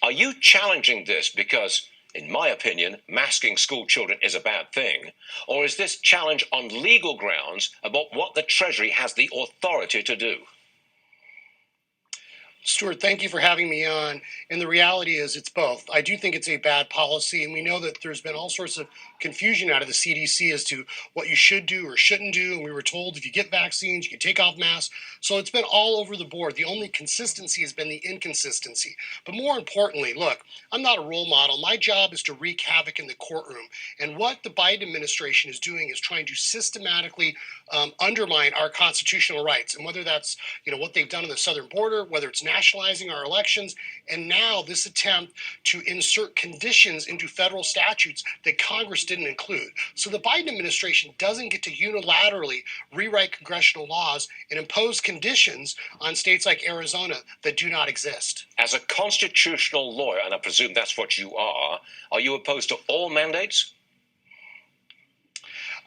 Are you challenging this because, in my opinion, masking school children is a bad thing? Or is this challenge on legal grounds about what the Treasury has the authority to do? Stuart, thank you for having me on. And the reality is it's both. I do think it's a bad policy. And we know that there's been all sorts of confusion out of the CDC as to what you should do or shouldn't do. And we were told if you get vaccines, you can take off masks. So it's been all over the board. The only consistency has been the inconsistency. But more importantly, look, I'm not a role model. My job is to wreak havoc in the courtroom. And what the Biden administration is doing is trying to systematically undermine our constitutional rights. And whether that's what they've done on the southern border, whether it's nationalizing our elections, and now this attempt to insert conditions into federal statutes that Congress didn't include. So the Biden administration doesn't get to unilaterally rewrite congressional laws and impose conditions on states like Arizona that do not exist. As a constitutional lawyer, and I presume that's what you are you opposed to all mandates?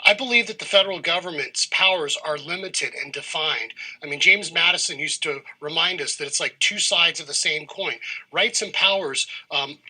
I believe that the federal government's powers are limited and defined. I mean, James Madison used to remind us that it's like two sides of the same coin. Rights and powers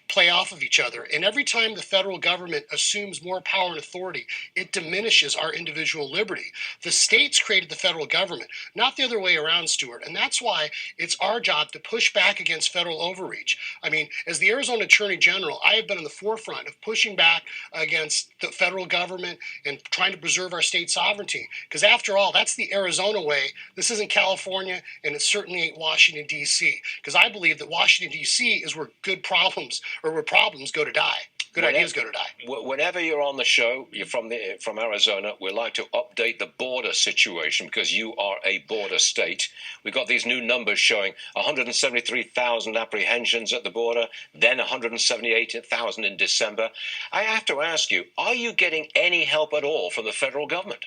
play off of each other. And every time the federal government assumes more power and authority, it diminishes our individual liberty. The states created the federal government, not the other way around, Stuart. And that's why it's our job to push back against federal overreach. I mean, as the Arizona Attorney General, I have been on the forefront of pushing back against the federal government and trying to preserve our state sovereignty. Because after all, that's the Arizona way. This isn't California, and it certainly ain't Washington, D.C. Because I believe that Washington, D.C. is where good problems, or where problems go to die. Good ideas go to die. Whenever you're on the show, you're from Arizona, we like to update the border situation because you are a border state. We've got these new numbers showing 173,000 apprehensions at the border, then 178,000 in December. I have to ask you, are you getting any help at all from the federal government?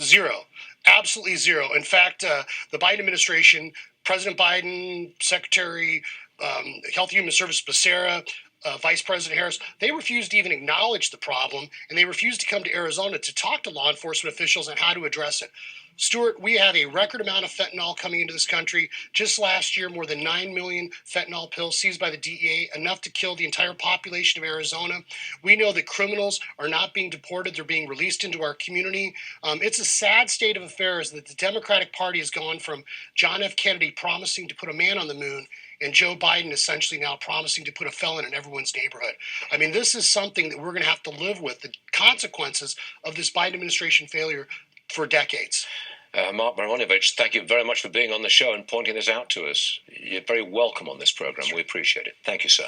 Zero. Absolutely zero. In fact, the Biden administration, President Biden, Secretary Health and Human Services Becerra, Vice President Harris, they refused to even acknowledge the problem, and they refused to come to Arizona to talk to law enforcement officials on how to address it. Stuart, we have a record amount of fentanyl coming into this country. Just last year, more than 9 million fentanyl pills seized by the DEA, enough to kill the entire population of Arizona. We know that criminals are not being deported. They're being released into our community. It's a sad state of affairs that the Democratic Party has gone from John F. Kennedy promising to put a man on the moon and Joe Biden essentially now promising to put a felon in everyone's neighborhood. I mean, this is something that we're going to have to live with, the consequences of this Biden administration failure for decades. Mark Brnovich, thank you very much for being on the show and pointing this out to us. You're very welcome on this program. We appreciate it. Thank you, sir.